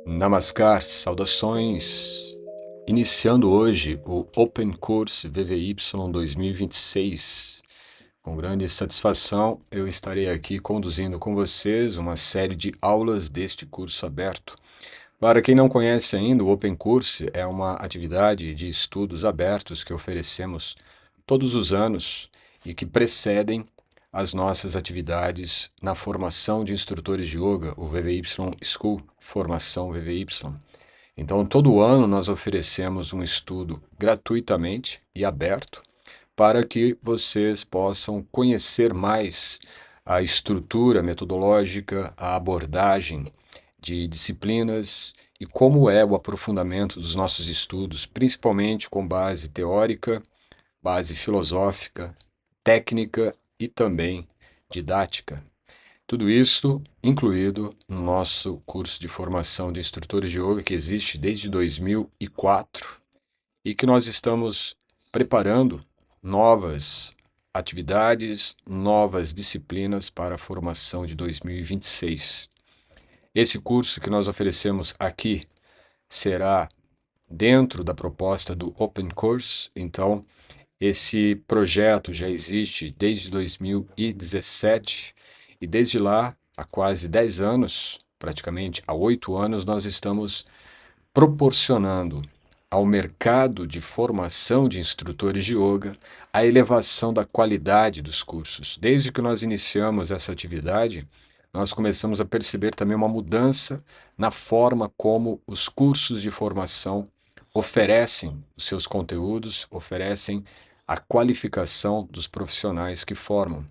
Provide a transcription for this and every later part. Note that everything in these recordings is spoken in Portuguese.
Namaskar, saudações! Iniciando hoje o Open Course VVY 2026. Com grande satisfação, eu estarei aqui conduzindo com vocês uma série de aulas deste curso aberto. Para quem não conhece ainda, o Open Course é uma atividade de estudos abertos que oferecemos todos os anos e que precedem as nossas atividades na formação de instrutores de yoga, o VVY School, formação VVY. Então, todo ano nós oferecemos um estudo gratuitamente e aberto para que vocês possam conhecer mais a estrutura metodológica, a abordagem de disciplinas e como é o aprofundamento dos nossos estudos, principalmente com base teórica, base filosófica, técnica e também didática. Tudo isso incluído no nosso curso de formação de instrutores de yoga que existe desde 2004 e que nós estamos preparando novas atividades, novas disciplinas para a formação de 2026. Esse curso que nós oferecemos aqui será dentro da proposta do Open Course, então esse projeto já existe desde 2017 e desde lá, há quase 10 anos, praticamente há 8 anos, nós estamos proporcionando ao mercado de formação de instrutores de yoga a elevação da qualidade dos cursos. Desde que nós iniciamos essa atividade, nós começamos a perceber também uma mudança na forma como os cursos de formação oferecem os seus conteúdos, oferecem a qualificação dos profissionais que formam.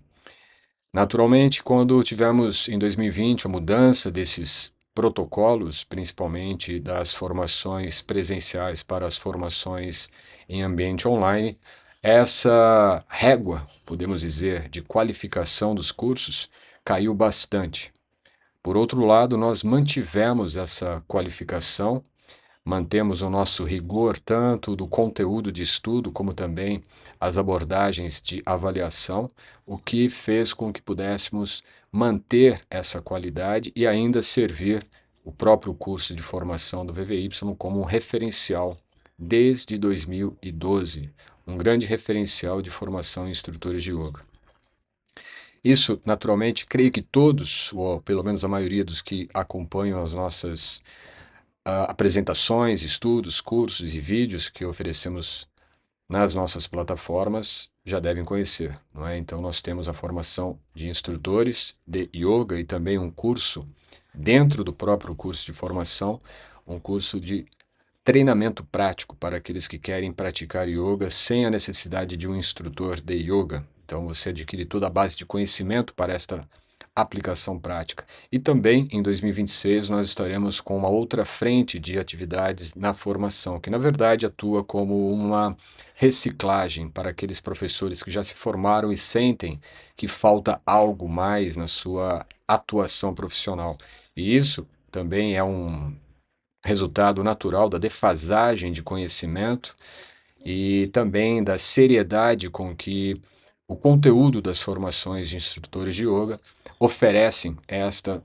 Naturalmente, quando tivemos em 2020 a mudança desses protocolos, principalmente das formações presenciais para as formações em ambiente online, essa régua, podemos dizer, de qualificação dos cursos caiu bastante. Por outro lado, nós mantivemos essa qualificação, mantemos o nosso rigor tanto do conteúdo de estudo como também as abordagens de avaliação, o que fez com que pudéssemos manter essa qualidade e ainda servir o próprio curso de formação do VVY como um referencial desde 2012, um grande referencial de formação em instrutores de yoga. Isso, naturalmente, creio que todos, ou pelo menos a maioria dos que acompanham as nossas apresentações, estudos, cursos e vídeos que oferecemos nas nossas plataformas já devem conhecer, não é? Então nós temos a formação de instrutores de yoga e também um curso dentro do próprio curso de formação, um curso de treinamento prático para aqueles que querem praticar yoga sem a necessidade de um instrutor de yoga. Então você adquire toda a base de conhecimento para esta aplicação prática. E também em 2026 nós estaremos com uma outra frente de atividades na formação, que na verdade atua como uma reciclagem para aqueles professores que já se formaram e sentem que falta algo mais na sua atuação profissional. E isso também é um resultado natural da defasagem de conhecimento e também da seriedade com que o conteúdo das formações de instrutores de yoga oferecem esta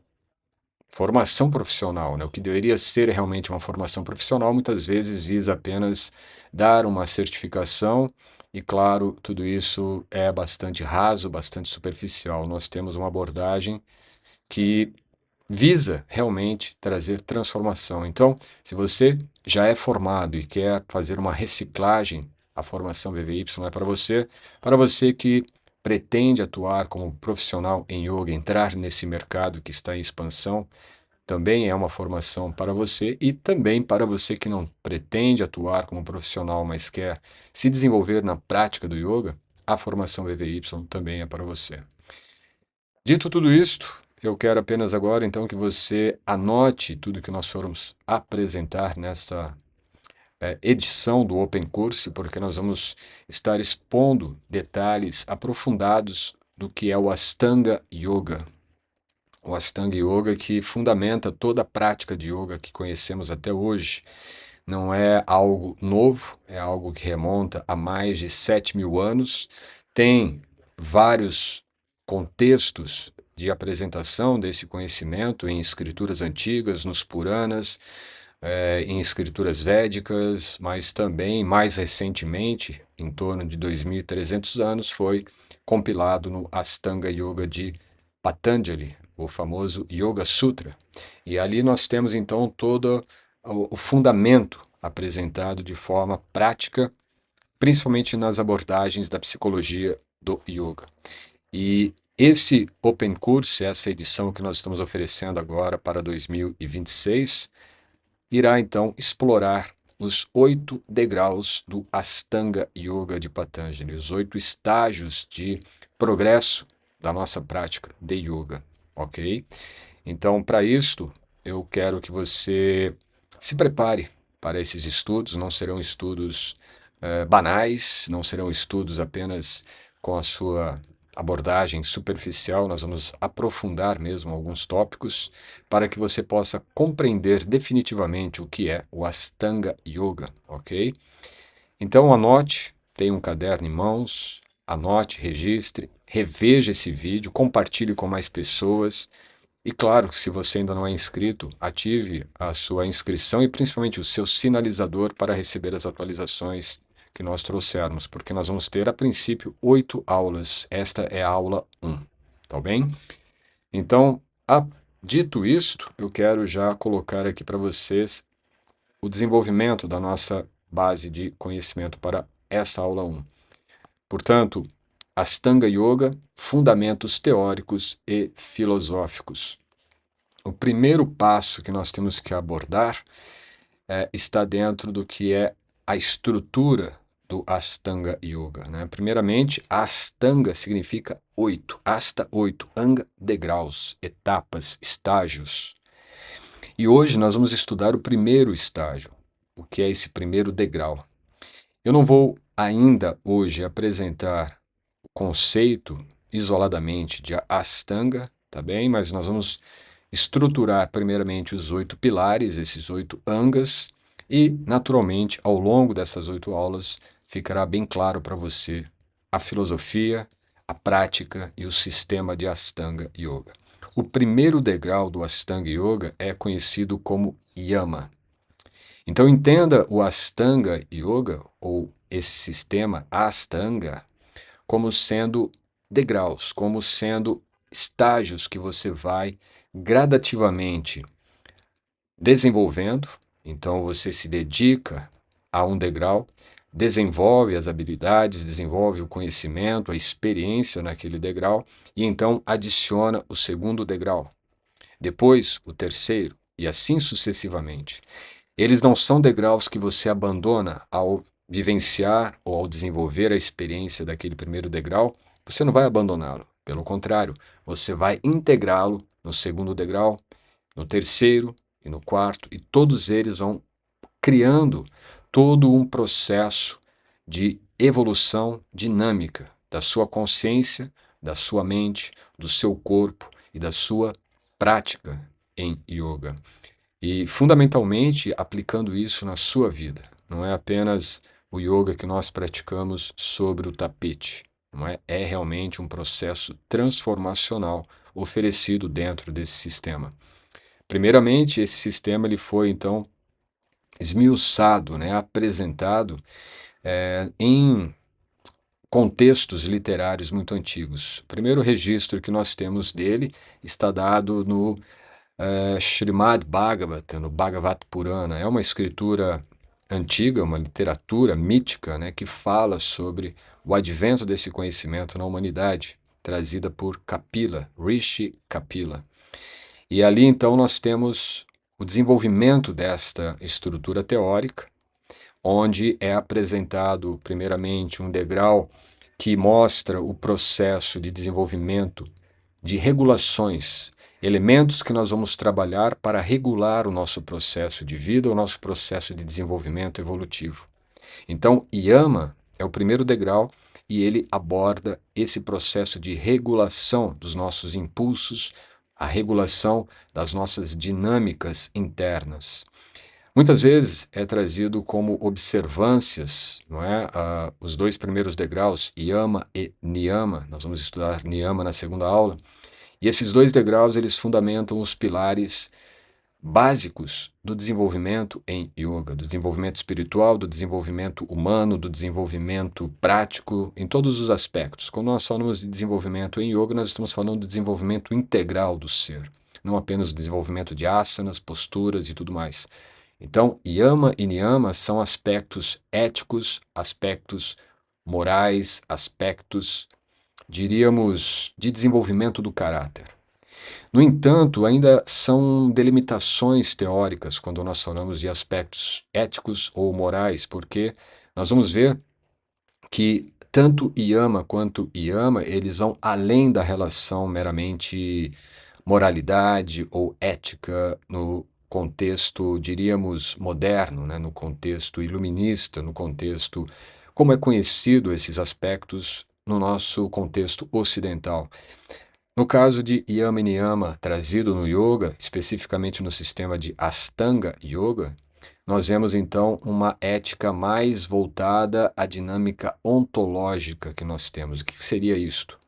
formação profissional, né? O que deveria ser realmente uma formação profissional, muitas vezes visa apenas dar uma certificação e, claro, tudo isso é bastante raso, bastante superficial. Nós temos uma abordagem que visa realmente trazer transformação. Então, se você já é formado e quer fazer uma reciclagem, a formação VVY é para você que pretende atuar como profissional em yoga, entrar nesse mercado que está em expansão, também é uma formação para você e também para você que não pretende atuar como profissional, mas quer se desenvolver na prática do yoga, a formação VVY também é para você. Dito tudo isto, eu quero apenas agora então que você anote tudo que nós formos apresentar nessa edição do Open Course, porque nós vamos estar expondo detalhes aprofundados do que é o Ashtanga Yoga. O Ashtanga Yoga que fundamenta toda a prática de yoga que conhecemos até hoje. Não é algo novo, é algo que remonta a mais de 7.000 anos, tem vários contextos de apresentação desse conhecimento em escrituras antigas, nos Puranas, em escrituras védicas, mas também, mais recentemente, em torno de 2.300 anos, foi compilado no Astanga Yoga de Patanjali, o famoso Yoga Sutra. E ali nós temos então todo o fundamento apresentado de forma prática, principalmente nas abordagens da psicologia do yoga. E esse Open Course, essa edição que nós estamos oferecendo agora para 2026, irá então explorar os 8 degraus do Astanga Yoga de Patanjali, os 8 estágios de progresso da nossa prática de yoga, ok? Então, para isto, eu quero que você se prepare para esses estudos. Não serão estudos banais, não serão estudos apenas com a sua abordagem superficial. Nós vamos aprofundar mesmo alguns tópicos para que você possa compreender definitivamente o que é o Astanga Yoga, ok? Então anote, tenha um caderno em mãos, anote, registre, reveja esse vídeo, compartilhe com mais pessoas. E claro, se você ainda não é inscrito, ative a sua inscrição e principalmente o seu sinalizador para receber as atualizações que nós trouxermos, porque nós vamos ter, a princípio, 8 aulas. Esta é a aula 1, tá bem? Então, dito isto, eu quero já colocar aqui para vocês o desenvolvimento da nossa base de conhecimento para essa aula 1. Portanto, Astanga Yoga, fundamentos teóricos e filosóficos. O primeiro passo que nós temos que abordar está dentro do que é a estrutura do Astanga Yoga, né? Primeiramente, Astanga significa 8, Asta 8, Anga, degraus, etapas, estágios. E hoje nós vamos estudar o primeiro estágio, o que é esse primeiro degrau. Eu não vou ainda hoje apresentar o conceito isoladamente de Astanga, tá bem? Mas nós vamos estruturar primeiramente os 8 pilares, esses 8 angas, e naturalmente ao longo dessas 8 aulas ficará bem claro para você a filosofia, a prática e o sistema de Astanga Yoga. O primeiro degrau do Astanga Yoga é conhecido como Yama. Então entenda o Astanga Yoga, ou esse sistema Astanga, como sendo degraus, como sendo estágios que você vai gradativamente desenvolvendo. Então você se dedica a um degrau, desenvolve as habilidades, desenvolve o conhecimento, a experiência naquele degrau e então adiciona o segundo degrau, depois o terceiro e assim sucessivamente. Eles não são degraus que você abandona ao vivenciar ou ao desenvolver a experiência daquele primeiro degrau. Você não vai abandoná-lo, pelo contrário, você vai integrá-lo no segundo degrau, no terceiro e no quarto, e todos eles vão criando todo um processo de evolução dinâmica da sua consciência, da sua mente, do seu corpo e da sua prática em yoga. E fundamentalmente aplicando isso na sua vida. Não é apenas o yoga que nós praticamos sobre o tapete. Não é? É realmente um processo transformacional oferecido dentro desse sistema. Primeiramente, esse sistema ele foi então esmiuçado, né, apresentado em contextos literários muito antigos. O primeiro registro que nós temos dele está dado no Srimad Bhagavatam, no Bhagavat Purana. É uma escritura antiga, uma literatura mítica, né, que fala sobre o advento desse conhecimento na humanidade, trazida por Kapila, Rishi Kapila. E ali então nós temos o desenvolvimento desta estrutura teórica, onde é apresentado primeiramente um degrau que mostra o processo de desenvolvimento de regulações, elementos que nós vamos trabalhar para regular o nosso processo de vida, o nosso processo de desenvolvimento evolutivo. Então, Yama é o primeiro degrau e ele aborda esse processo de regulação dos nossos impulsos, a regulação das nossas dinâmicas internas. Muitas vezes é trazido como observâncias, não é? Os 2 primeiros degraus, Yama e Niyama. Nós vamos estudar Niyama na segunda aula. E esses dois degraus, eles fundamentam os pilares básicos do desenvolvimento em yoga, do desenvolvimento espiritual, do desenvolvimento humano, do desenvolvimento prático, em todos os aspectos. Quando nós falamos de desenvolvimento em yoga, nós estamos falando do desenvolvimento integral do ser, não apenas o desenvolvimento de asanas, posturas e tudo mais. Então, yama e niyama são aspectos éticos, aspectos morais, aspectos, diríamos, de desenvolvimento do caráter. No entanto, ainda são delimitações teóricas quando nós falamos de aspectos éticos ou morais, porque nós vamos ver que tanto yama quanto yama, eles vão além da relação meramente moralidade ou ética no contexto, diríamos, moderno, né? No contexto iluminista, no contexto, como é conhecido esses aspectos no nosso contexto ocidental. No caso de Yama e Niyama trazido no Yoga, especificamente no sistema de Astanga Yoga, nós vemos então uma ética mais voltada à dinâmica ontológica que nós temos. O que seria isto?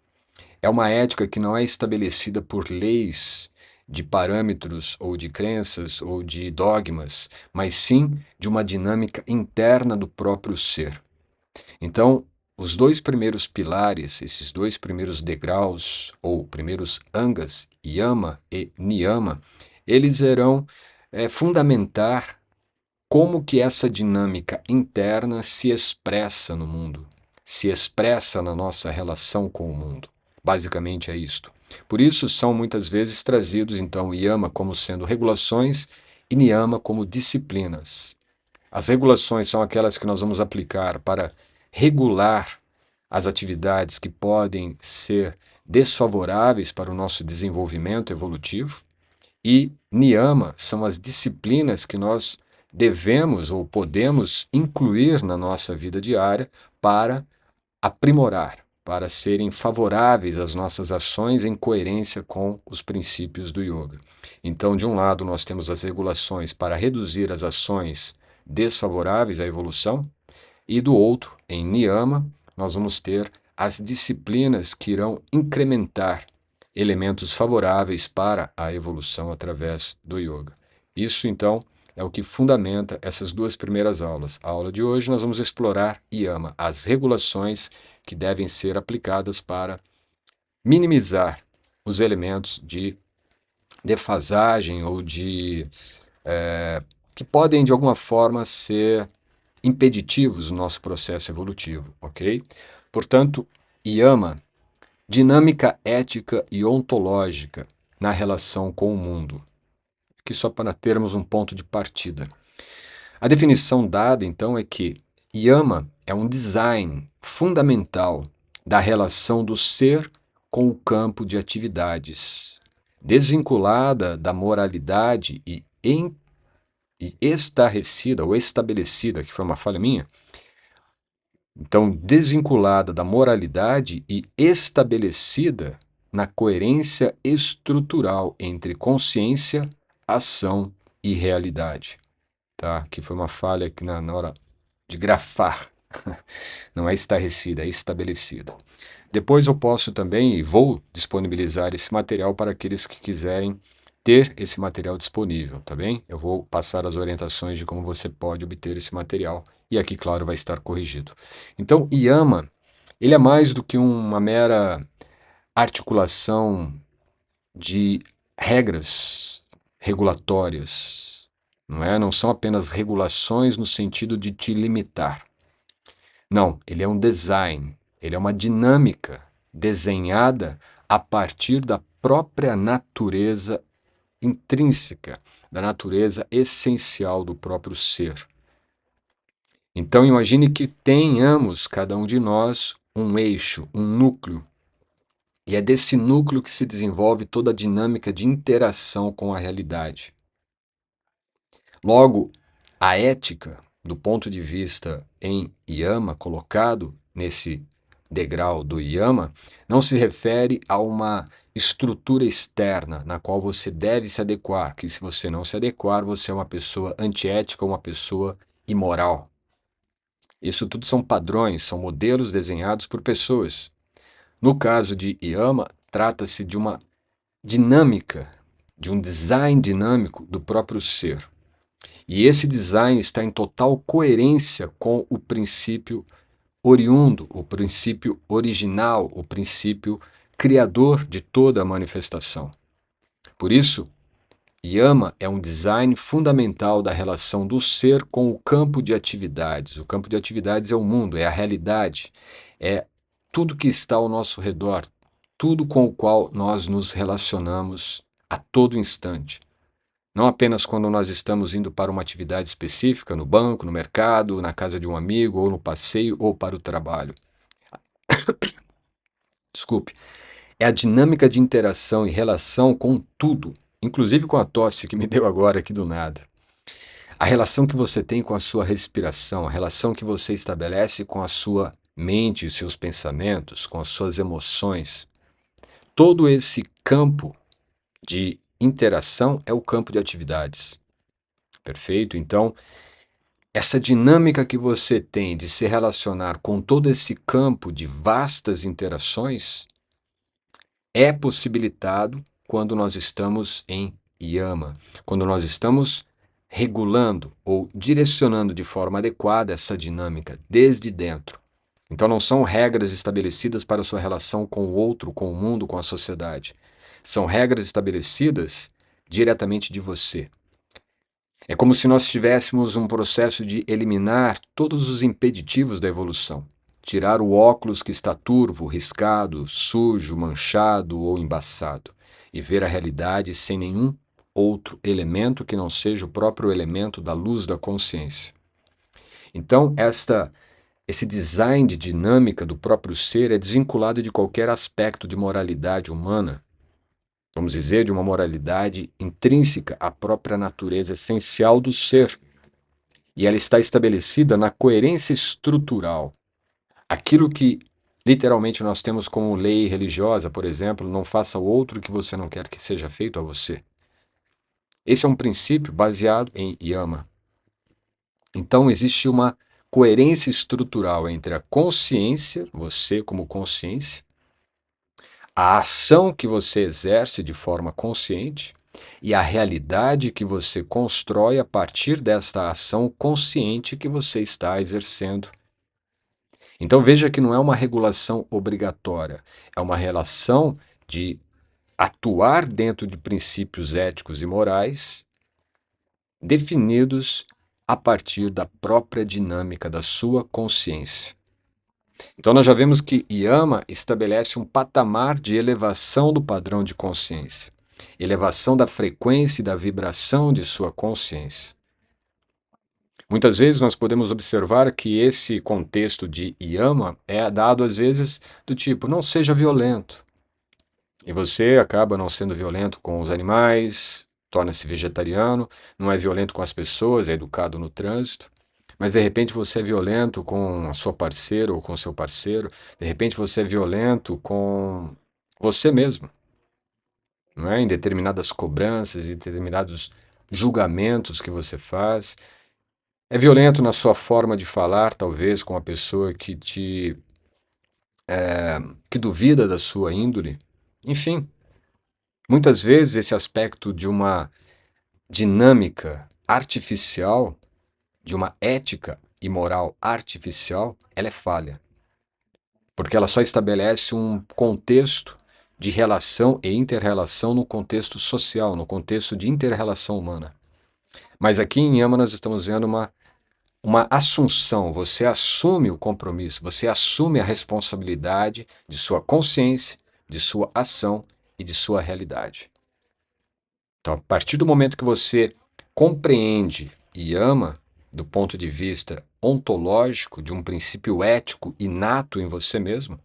É uma ética que não é estabelecida por leis de parâmetros ou de crenças ou de dogmas, mas sim de uma dinâmica interna do próprio ser. Então, os dois primeiros pilares, esses dois primeiros degraus, ou primeiros angas, yama e niyama, eles irão fundamentar como que essa dinâmica interna se expressa no mundo, se expressa na nossa relação com o mundo. Basicamente é isto. Por isso são muitas vezes trazidos, então, yama como sendo regulações e niyama como disciplinas. As regulações são aquelas que nós vamos aplicar para regular as atividades que podem ser desfavoráveis para o nosso desenvolvimento evolutivo, e niyama são as disciplinas que nós devemos ou podemos incluir na nossa vida diária para aprimorar, para serem favoráveis às nossas ações em coerência com os princípios do yoga. Então, de um lado, nós temos as regulações para reduzir as ações desfavoráveis à evolução, e do outro, em niyama, nós vamos ter as disciplinas que irão incrementar elementos favoráveis para a evolução através do yoga. Isso, então, é o que fundamenta essas duas primeiras aulas. A aula de hoje nós vamos explorar yama, as regulações que devem ser aplicadas para minimizar os elementos de defasagem ou de que podem de alguma forma ser impeditivos no nosso processo evolutivo, ok? Portanto, yama, dinâmica ética e ontológica na relação com o mundo. Aqui só para termos um ponto de partida. A definição dada, então, é que yama é um design fundamental da relação do ser com o campo de atividades, desvinculada da moralidade e estarrecida ou estabelecida, que foi uma falha minha, então desvinculada da moralidade e estabelecida na coerência estrutural entre consciência, ação e realidade. Tá? Que foi uma falha aqui na hora de grafar. Não é estarrecida, é estabelecida. Depois eu posso também, e vou disponibilizar esse material para aqueles que quiserem ter esse material disponível, tá bem? Eu vou passar as orientações de como você pode obter esse material, e aqui, claro, vai estar corrigido. Então, yama, ele é mais do que uma mera articulação de regras regulatórias, não é? Não são apenas regulações no sentido de te limitar. Não, ele é um design, ele é uma dinâmica desenhada a partir da própria natureza intrínseca, da natureza essencial do próprio ser. Então imagine que tenhamos, cada um de nós, um eixo, um núcleo, e é desse núcleo que se desenvolve toda a dinâmica de interação com a realidade. Logo, a ética, do ponto de vista em yama, colocado nesse degrau do yama, não se refere a uma estrutura externa na qual você deve se adequar, que se você não se adequar, você é uma pessoa antiética ou uma pessoa imoral. Isso tudo são padrões, são modelos desenhados por pessoas. No caso de yama, trata-se de uma dinâmica, de um design dinâmico do próprio ser. E esse design está em total coerência com o princípio oriundo, o princípio original, o princípio criador de toda a manifestação. Por isso, Yama é um design fundamental da relação do ser com o campo de atividades. O campo de atividades é o mundo, é a realidade, é tudo que está ao nosso redor, tudo com o qual nós nos relacionamos a todo instante. Não apenas quando nós estamos indo para uma atividade específica, no banco, no mercado, na casa de um amigo, ou no passeio, ou para o trabalho. Desculpe. É a dinâmica de interação e relação com tudo, inclusive com a tosse que me deu agora aqui do nada. A relação que você tem com a sua respiração, a relação que você estabelece com a sua mente e seus pensamentos, com as suas emoções. Todo esse campo de interação é o campo de atividades. Perfeito? Então, essa dinâmica que você tem de se relacionar com todo esse campo de vastas interações é possibilitado quando nós estamos em Yama, quando nós estamos regulando ou direcionando de forma adequada essa dinâmica desde dentro. Então não são regras estabelecidas para a sua relação com o outro, com o mundo, com a sociedade. São regras estabelecidas diretamente de você. É como se nós tivéssemos um processo de eliminar todos os impeditivos da evolução. Tirar o óculos que está turvo, riscado, sujo, manchado ou embaçado e ver a realidade sem nenhum outro elemento que não seja o próprio elemento da luz da consciência. Então, esse design de dinâmica do próprio ser é desvinculado de qualquer aspecto de moralidade humana, vamos dizer, de uma moralidade intrínseca à própria natureza essencial do ser. E ela está estabelecida na coerência estrutural. Aquilo que literalmente nós temos como lei religiosa, por exemplo, não faça ao outro o que você não quer que seja feito a você. Esse é um princípio baseado em Yama. Então existe uma coerência estrutural entre a consciência, você como consciência, a ação que você exerce de forma consciente e a realidade que você constrói a partir desta ação consciente que você está exercendo. Então veja que não é uma regulação obrigatória, é uma relação de atuar dentro de princípios éticos e morais definidos a partir da própria dinâmica da sua consciência. Então nós já vemos que Yama estabelece um patamar de elevação do padrão de consciência, elevação da frequência e da vibração de sua consciência. Muitas vezes nós podemos observar que esse contexto de Yama é dado às vezes do tipo, não seja violento. E você acaba não sendo violento com os animais, torna-se vegetariano, não é violento com as pessoas, é educado no trânsito. Mas de repente você é violento com a sua parceira ou com o seu parceiro, de repente você é violento com você mesmo, não é? Em determinadas cobranças, em determinados julgamentos que você faz. É violento na sua forma de falar, talvez, com a pessoa que duvida da sua índole. Enfim, muitas vezes esse aspecto de uma dinâmica artificial, de uma ética e moral artificial, ela é falha. Porque ela só estabelece um contexto de relação e inter-relação no contexto social, no contexto de inter-relação humana. Mas aqui em Yama nós estamos vendo uma assunção, você assume o compromisso, você assume a responsabilidade de sua consciência, de sua ação e de sua realidade. Então, a partir do momento que você compreende e ama, do ponto de vista ontológico, de um princípio ético inato em você mesmo,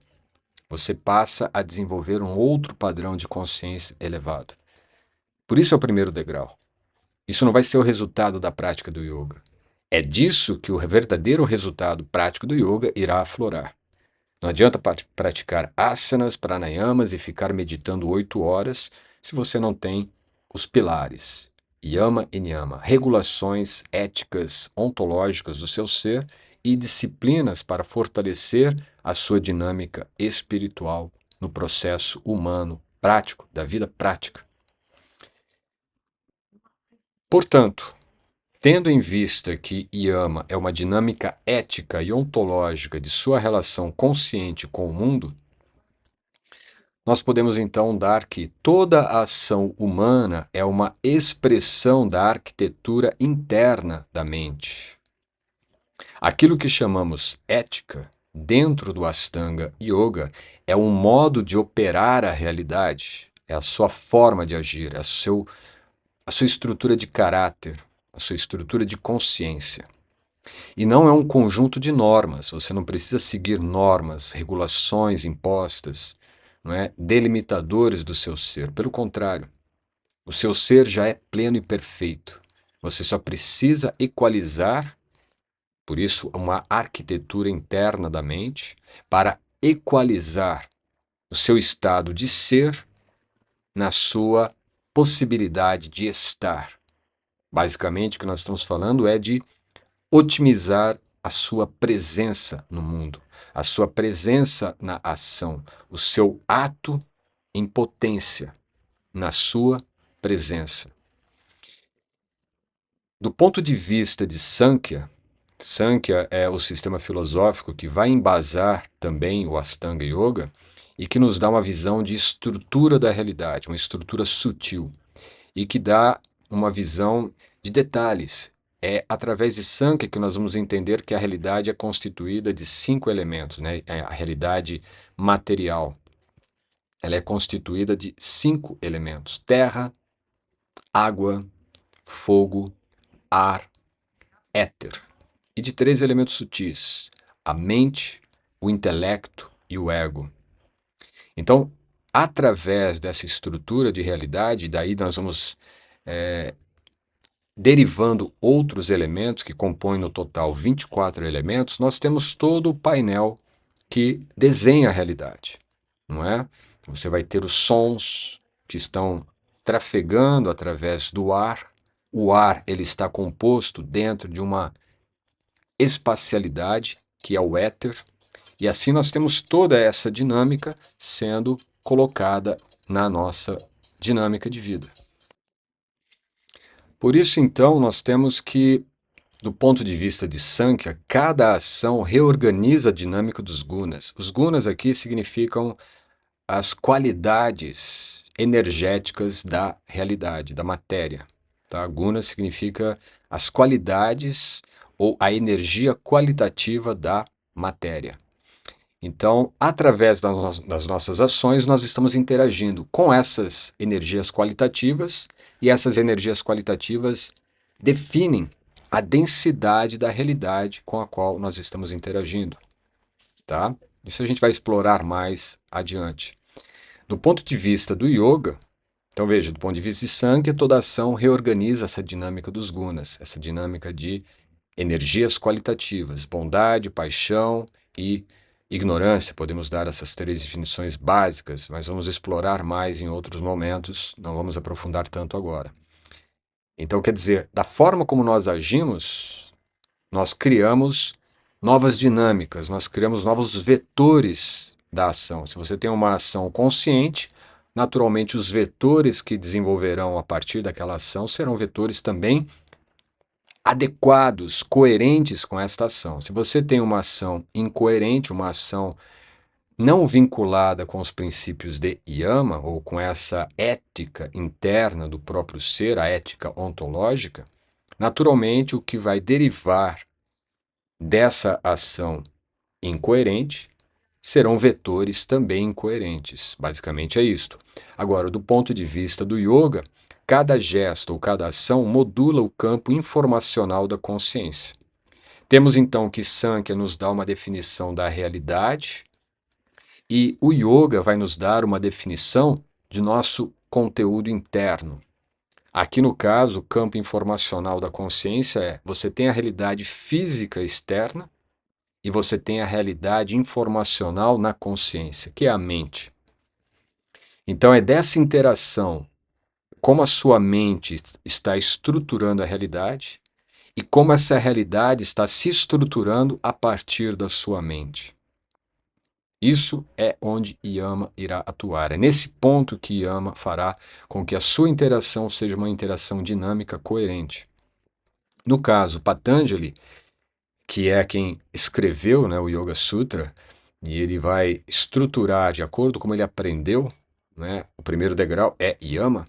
você passa a desenvolver um outro padrão de consciência elevado. Por isso é o primeiro degrau. Isso não vai ser o resultado da prática do yoga. É disso que o verdadeiro resultado prático do yoga irá aflorar. Não adianta praticar asanas, pranayamas e ficar meditando 8 horas se você não tem os pilares, yama e niyama, regulações éticas, ontológicas do seu ser e disciplinas para fortalecer a sua dinâmica espiritual no processo humano prático, da vida prática. Portanto, tendo em vista que Yama é uma dinâmica ética e ontológica de sua relação consciente com o mundo, nós podemos então dar que toda a ação humana é uma expressão da arquitetura interna da mente. Aquilo que chamamos ética, dentro do Ashtanga Yoga, é um modo de operar a realidade, é a sua forma de agir, é a sua estrutura de caráter, a sua estrutura de consciência. E não é um conjunto de normas, você não precisa seguir normas, regulações impostas, não é? Delimitadores do seu ser. Pelo contrário, o seu ser já é pleno e perfeito. Você só precisa equalizar, por isso, uma arquitetura interna da mente, para equalizar o seu estado de ser na sua possibilidade de estar. Basicamente, o que nós estamos falando é de otimizar a sua presença no mundo, a sua presença na ação, o seu ato em potência na sua presença. Do ponto de vista de Sankhya, Sankhya é o sistema filosófico que vai embasar também o Ashtanga Yoga e que nos dá uma visão de estrutura da realidade, uma estrutura sutil, e que dá uma visão de detalhes. É através de Sankhya que nós vamos entender que a realidade é constituída de 5 elementos, né? É a realidade material. Ela é constituída de 5 elementos: terra, água, fogo, ar, éter. E de 3 elementos sutis: a mente, o intelecto e o ego. Então, através dessa estrutura de realidade, daí nós vamos derivando outros elementos que compõem no total 24 elementos, nós temos todo o painel que desenha a realidade, não é? Você vai ter os sons que estão trafegando através do ar. O ar ele está composto dentro de uma espacialidade, que é o éter, e assim nós temos toda essa dinâmica sendo colocada na nossa dinâmica de vida. Por isso, então, nós temos que, do ponto de vista de Sankhya, cada ação reorganiza a dinâmica dos gunas. Os gunas aqui significam as qualidades energéticas da realidade, da matéria. Tá? Guna significa as qualidades ou a energia qualitativa da matéria. Então, através das nossas ações, nós estamos interagindo com essas energias qualitativas, e essas energias qualitativas definem a densidade da realidade com a qual nós estamos interagindo, tá? Isso a gente vai explorar mais adiante. Do ponto de vista do yoga, então veja, do ponto de vista de Sankhya, toda ação reorganiza essa dinâmica dos gunas, essa dinâmica de energias qualitativas, bondade, paixão e ignorância. Podemos dar essas 3 definições básicas, mas vamos explorar mais em outros momentos, não vamos aprofundar tanto agora. Então, quer dizer, da forma como nós agimos, nós criamos novas dinâmicas, nós criamos novos vetores da ação. Se você tem uma ação consciente, naturalmente os vetores que desenvolverão a partir daquela ação serão vetores também adequados, coerentes com esta ação. Se você tem uma ação incoerente, uma ação não vinculada com os princípios de Yama, ou com essa ética interna do próprio ser, a ética ontológica, naturalmente o que vai derivar dessa ação incoerente serão vetores também incoerentes. Basicamente é isto. Agora, do ponto de vista do yoga, cada gesto ou cada ação modula o campo informacional da consciência. Temos então que Sankhya nos dá uma definição da realidade e o yoga vai nos dar uma definição de nosso conteúdo interno. Aqui no caso, o campo informacional da consciência é: você tem a realidade física externa e você tem a realidade informacional na consciência, que é a mente. Então é dessa interação, como a sua mente está estruturando a realidade e como essa realidade está se estruturando a partir da sua mente. Isso é onde Yama irá atuar. É nesse ponto que Yama fará com que a sua interação seja uma interação dinâmica coerente. No caso, Patanjali, que é quem escreveu, né, o Yoga Sutra, e ele vai estruturar de acordo como ele aprendeu, né, o primeiro degrau é Yama.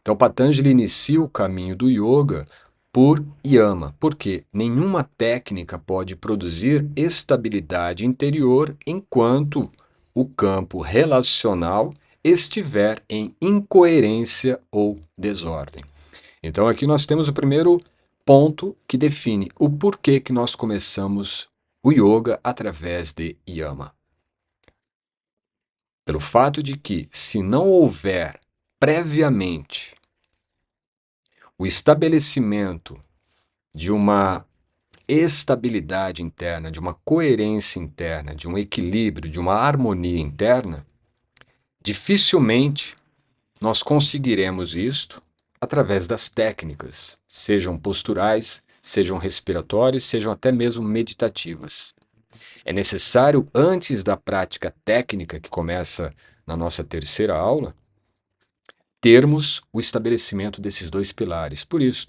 Então, Patanjali inicia o caminho do yoga por Yama, porque nenhuma técnica pode produzir estabilidade interior enquanto o campo relacional estiver em incoerência ou desordem. Então, aqui nós temos o primeiro ponto que define o porquê que nós começamos o yoga através de Yama. Pelo fato de que, se não houver previamente o estabelecimento de uma estabilidade interna, de uma coerência interna, de um equilíbrio, de uma harmonia interna, dificilmente nós conseguiremos isto através das técnicas, sejam posturais, sejam respiratórias, sejam até mesmo meditativas. É necessário, antes da prática técnica que começa na nossa terceira aula, termos o estabelecimento desses dois pilares. Por isso,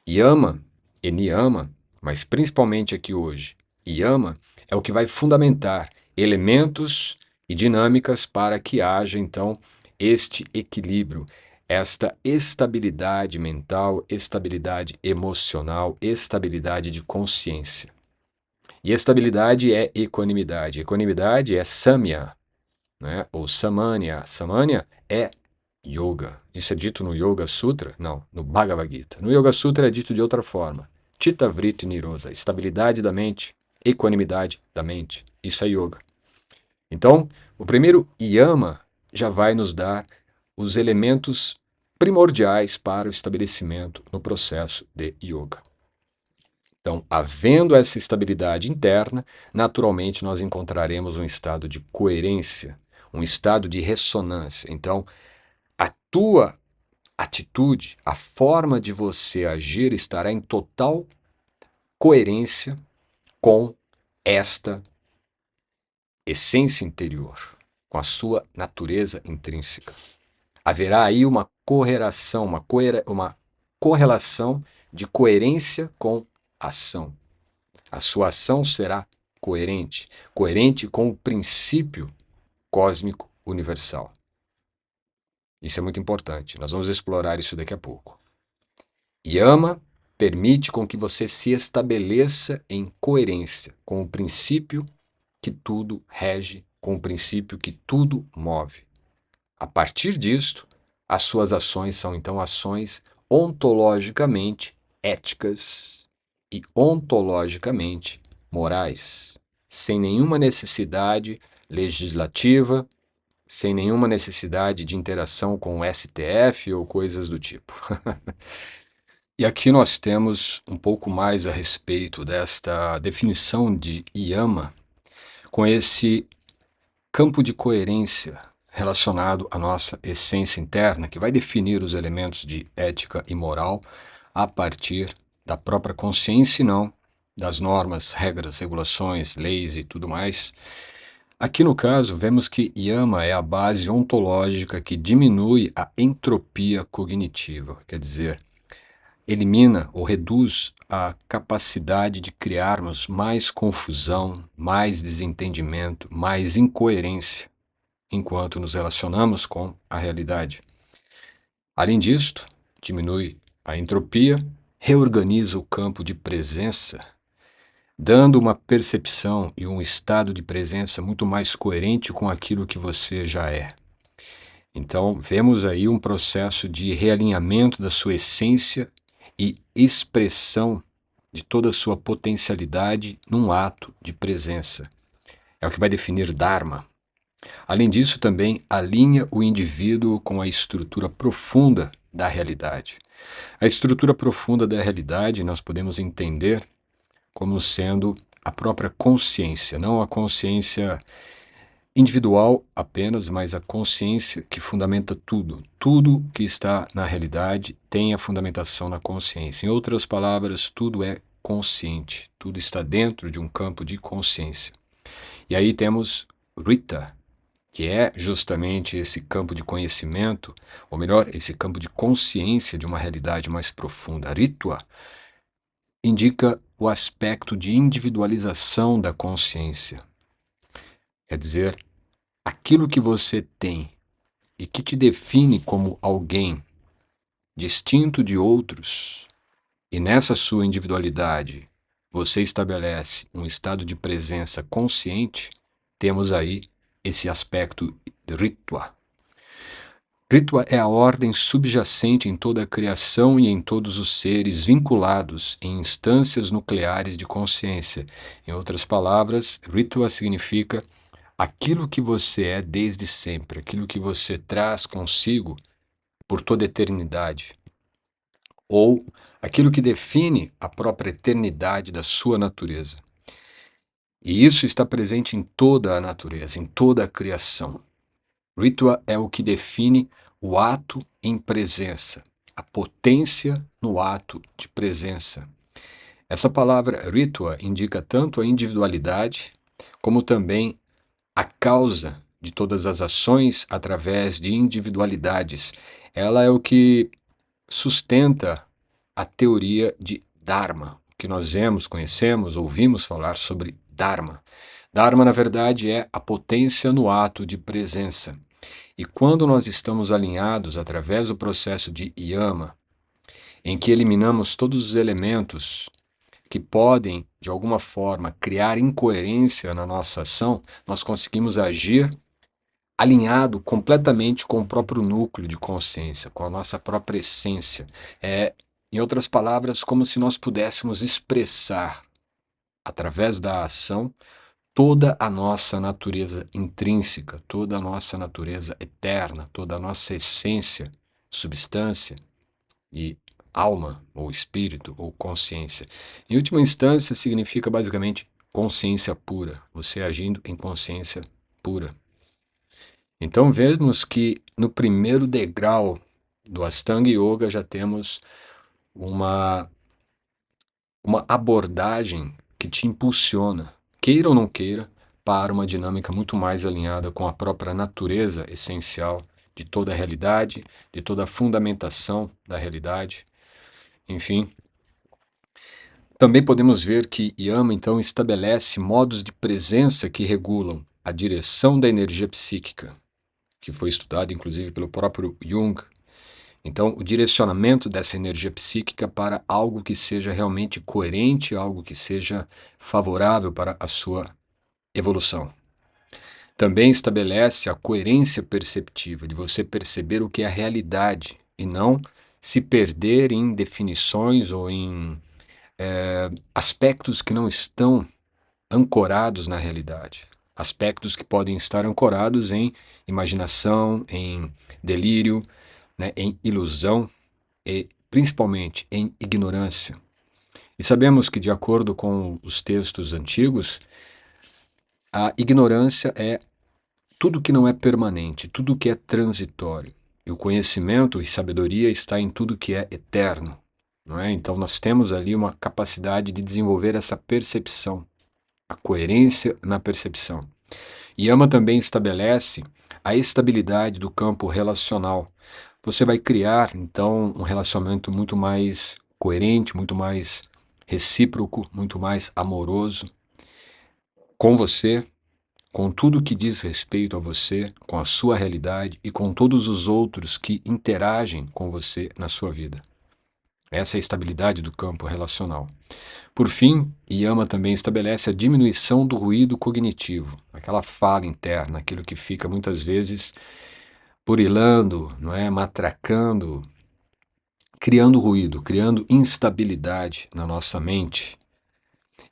Yama e Niyama, mas principalmente aqui hoje, Yama é o que vai fundamentar elementos e dinâmicas para que haja, então, este equilíbrio, esta estabilidade mental, estabilidade emocional, estabilidade de consciência. E estabilidade é equanimidade. Equanimidade é samya, né? Ou samanya. Samanya é yoga. Isso é dito no Yoga Sutra? Não, no Bhagavad Gita. No Yoga Sutra é dito de outra forma. Chitta Vritti Nirodha, estabilidade da mente, equanimidade da mente. Isso é yoga. Então, o primeiro yama já vai nos dar os elementos primordiais para o estabelecimento no processo de yoga. Então, havendo essa estabilidade interna, naturalmente nós encontraremos um estado de coerência, um estado de ressonância. Então, a tua atitude, a forma de você agir estará em total coerência com esta essência interior, com a sua natureza intrínseca. Haverá aí uma correlação, uma correlação de coerência com ação. A sua ação será coerente, coerente com o princípio cósmico universal. Isso é muito importante. Nós vamos explorar isso daqui a pouco. Yama permite com que você se estabeleça em coerência com o princípio que tudo rege, com o princípio que tudo move. A partir disto, as suas ações são então ações ontologicamente éticas e ontologicamente morais, sem nenhuma necessidade legislativa, sem nenhuma necessidade de interação com o STF ou coisas do tipo. E aqui nós temos um pouco mais a respeito desta definição de Yama, com esse campo de coerência relacionado à nossa essência interna, que vai definir os elementos de ética e moral a partir da própria consciência e não das normas, regras, regulações, leis e tudo mais. Aqui no caso, vemos que Yama é a base ontológica que diminui a entropia cognitiva, quer dizer, elimina ou reduz a capacidade de criarmos mais confusão, mais desentendimento, mais incoerência, enquanto nos relacionamos com a realidade. Além disto, diminui a entropia, reorganiza o campo de presença, dando uma percepção e um estado de presença muito mais coerente com aquilo que você já é. Então, vemos aí um processo de realinhamento da sua essência e expressão de toda a sua potencialidade num ato de presença. É o que vai definir Dharma. Além disso, também alinha o indivíduo com a estrutura profunda da realidade. A estrutura profunda da realidade nós podemos entender como sendo a própria consciência, não a consciência individual apenas, mas a consciência que fundamenta tudo. Tudo que está na realidade tem a fundamentação na consciência. Em outras palavras, tudo é consciente, tudo está dentro de um campo de consciência. E aí temos Rita, que é justamente esse campo de conhecimento, ou melhor, esse campo de consciência de uma realidade mais profunda. Ritva indica o aspecto de individualização da consciência. Quer dizer, aquilo que você tem e que te define como alguém distinto de outros, e nessa sua individualidade você estabelece um estado de presença consciente, temos aí esse aspecto de Ritva. Ritva é a ordem subjacente em toda a criação e em todos os seres vinculados em instâncias nucleares de consciência. Em outras palavras, Ritva significa aquilo que você é desde sempre, aquilo que você traz consigo por toda a eternidade, ou aquilo que define a própria eternidade da sua natureza. E isso está presente em toda a natureza, em toda a criação. Ritva é o que define o ato em presença, a potência no ato de presença. Essa palavra Ritva indica tanto a individualidade, como também a causa de todas as ações através de individualidades. Ela é o que sustenta a teoria de Dharma, que nós vemos, conhecemos, ouvimos falar sobre Dharma. Dharma, na verdade, é a potência no ato de presença. E quando nós estamos alinhados através do processo de Yama, em que eliminamos todos os elementos que podem, de alguma forma, criar incoerência na nossa ação, nós conseguimos agir alinhado completamente com o próprio núcleo de consciência, com a nossa própria essência. Em outras palavras, como se nós pudéssemos expressar, através da ação, toda a nossa natureza intrínseca, toda a nossa natureza eterna, toda a nossa essência, substância e alma, ou espírito, ou consciência. Em última instância, significa basicamente consciência pura, você agindo em consciência pura. Então vemos que no primeiro degrau do Ashtanga Yoga já temos uma abordagem que te impulsiona, queira ou não queira, para uma dinâmica muito mais alinhada com a própria natureza essencial de toda a realidade, de toda a fundamentação da realidade. Enfim, também podemos ver que Yama então estabelece modos de presença que regulam a direção da energia psíquica, que foi estudado inclusive pelo próprio Jung. Então, o direcionamento dessa energia psíquica para algo que seja realmente coerente, algo que seja favorável para a sua evolução. Também estabelece a coerência perceptiva, de você perceber o que é a realidade e não se perder em definições ou em aspectos que não estão ancorados na realidade. Aspectos que podem estar ancorados em imaginação, em delírio, né, em ilusão e principalmente em ignorância. E sabemos que, de acordo com os textos antigos, a ignorância é tudo que não é permanente, tudo que é transitório. E o conhecimento e sabedoria está em tudo que é eterno. Não é? Então nós temos ali uma capacidade de desenvolver essa percepção, a coerência na percepção. Yama também estabelece a estabilidade do campo relacional. Você vai criar, então, um relacionamento muito mais coerente, muito mais recíproco, muito mais amoroso com você, com tudo que diz respeito a você, com a sua realidade e com todos os outros que interagem com você na sua vida. Essa é a estabilidade do campo relacional. Por fim, Yama também estabelece a diminuição do ruído cognitivo, aquela fala interna, aquilo que fica muitas vezes burilando, não é, matracando, criando ruído, criando instabilidade na nossa mente.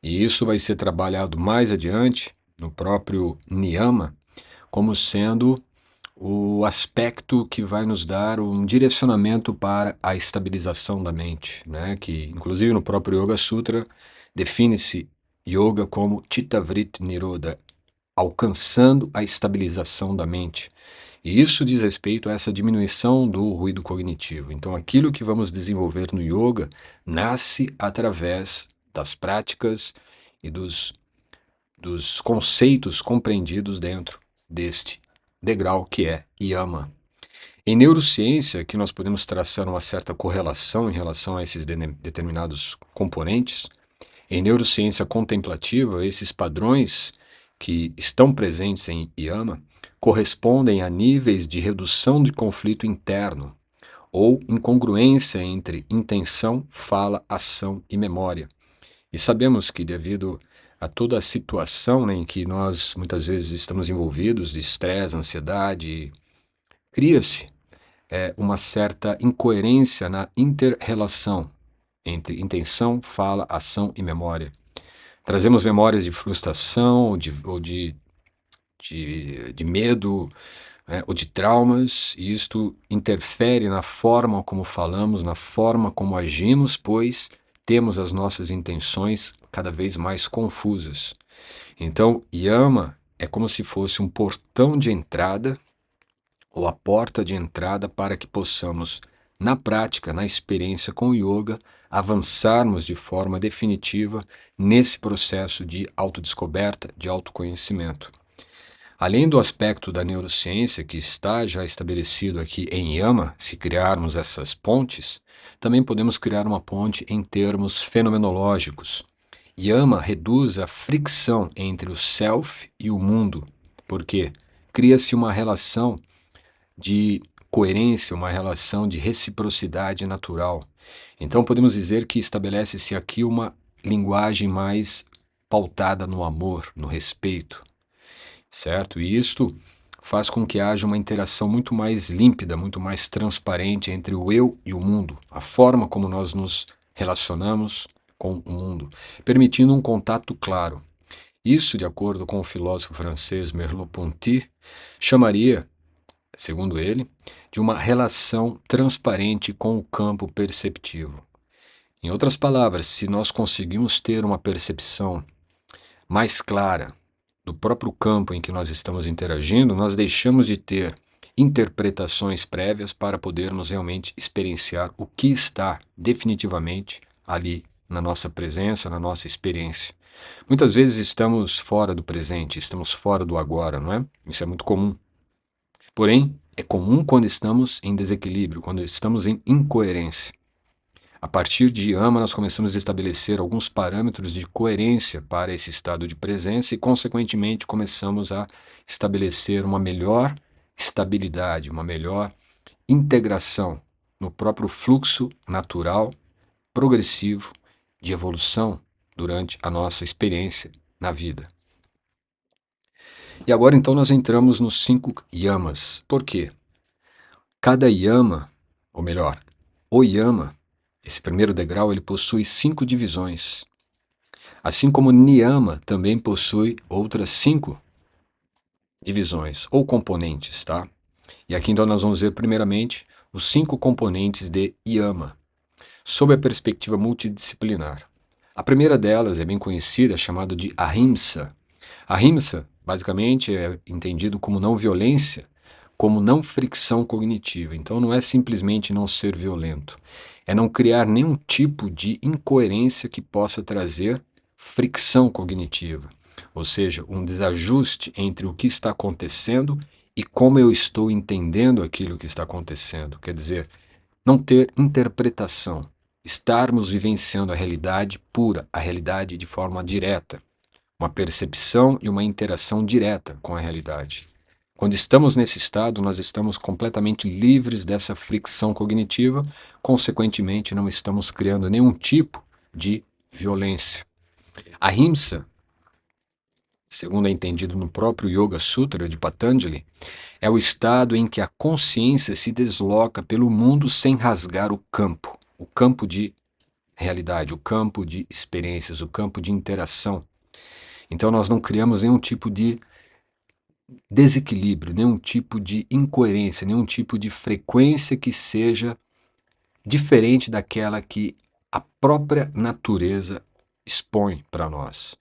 E isso vai ser trabalhado mais adiante no próprio Niyama, como sendo o aspecto que vai nos dar um direcionamento para a estabilização da mente, né? Que inclusive no próprio Yoga Sutra define-se yoga como Chitta Vritti Nirodha, alcançando a estabilização da mente. E isso diz respeito a essa diminuição do ruído cognitivo. Então aquilo que vamos desenvolver no yoga nasce através das práticas e dos dos conceitos compreendidos dentro deste degrau que é Yama. Em neurociência, que nós podemos traçar uma certa correlação em relação a esses determinados componentes, em neurociência contemplativa, esses padrões que estão presentes em Yama correspondem a níveis de redução de conflito interno ou incongruência entre intenção, fala, ação e memória. E sabemos que, devido a toda a situação, né, em que nós muitas vezes estamos envolvidos, de estresse, ansiedade, cria-se uma certa incoerência na inter-relação entre intenção, fala, ação e memória. Trazemos memórias de frustração ou de medo, ou de traumas, e isto interfere na forma como falamos, na forma como agimos, pois temos as nossas intenções cada vez mais confusas. Então, Yama é como se fosse um portão de entrada, ou a porta de entrada para que possamos, na prática, na experiência com o yoga, avançarmos de forma definitiva nesse processo de autodescoberta, de autoconhecimento. Além do aspecto da neurociência que está já estabelecido aqui em Yama, se criarmos essas pontes, também podemos criar uma ponte em termos fenomenológicos. Yama reduz a fricção entre o self e o mundo, porque cria-se uma relação de coerência, uma relação de reciprocidade natural. Então podemos dizer que estabelece-se aqui uma linguagem mais pautada no amor, no respeito, certo? E isto faz com que haja uma interação muito mais límpida, muito mais transparente entre o eu e o mundo, a forma como nós nos relacionamos com o mundo, permitindo um contato claro. Isso, de acordo com o filósofo francês Merleau-Ponty, chamaria, segundo ele, de uma relação transparente com o campo perceptivo. Em outras palavras, se nós conseguimos ter uma percepção mais clara do próprio campo em que nós estamos interagindo, nós deixamos de ter interpretações prévias para podermos realmente experienciar o que está definitivamente ali na nossa presença, na nossa experiência. Muitas vezes estamos fora do presente, estamos fora do agora, não é? Isso é muito comum. Porém, é comum quando estamos em desequilíbrio, quando estamos em incoerência. A partir de Yama, nós começamos a estabelecer alguns parâmetros de coerência para esse estado de presença e, consequentemente, começamos a estabelecer uma melhor estabilidade, uma melhor integração no próprio fluxo natural, progressivo, de evolução durante a nossa experiência na vida. E agora, então, nós entramos nos 5 yamas. Por quê? Cada yama, ou melhor, o yama, esse primeiro degrau, ele possui 5 divisões. Assim como Niyama também possui outras 5 divisões, ou componentes, tá? E aqui então nós vamos ver primeiramente os 5 componentes de Yama, sob a perspectiva multidisciplinar. A primeira delas é bem conhecida, chamada de Ahimsa. Ahimsa, basicamente, é entendido como não violência, como não fricção cognitiva. Então não é simplesmente não ser violento, é não criar nenhum tipo de incoerência que possa trazer fricção cognitiva, ou seja, um desajuste entre o que está acontecendo e como eu estou entendendo aquilo que está acontecendo. Quer dizer, não ter interpretação, estarmos vivenciando a realidade pura, a realidade de forma direta, uma percepção e uma interação direta com a realidade. Quando estamos nesse estado, nós estamos completamente livres dessa fricção cognitiva, consequentemente, não estamos criando nenhum tipo de violência. Ahimsa, segundo é entendido no próprio Yoga Sutra de Patanjali, é o estado em que a consciência se desloca pelo mundo sem rasgar o campo de realidade, o campo de experiências, o campo de interação. Então nós não criamos nenhum tipo de desequilíbrio, nenhum tipo de incoerência, nenhum tipo de frequência que seja diferente daquela que a própria natureza expõe para nós.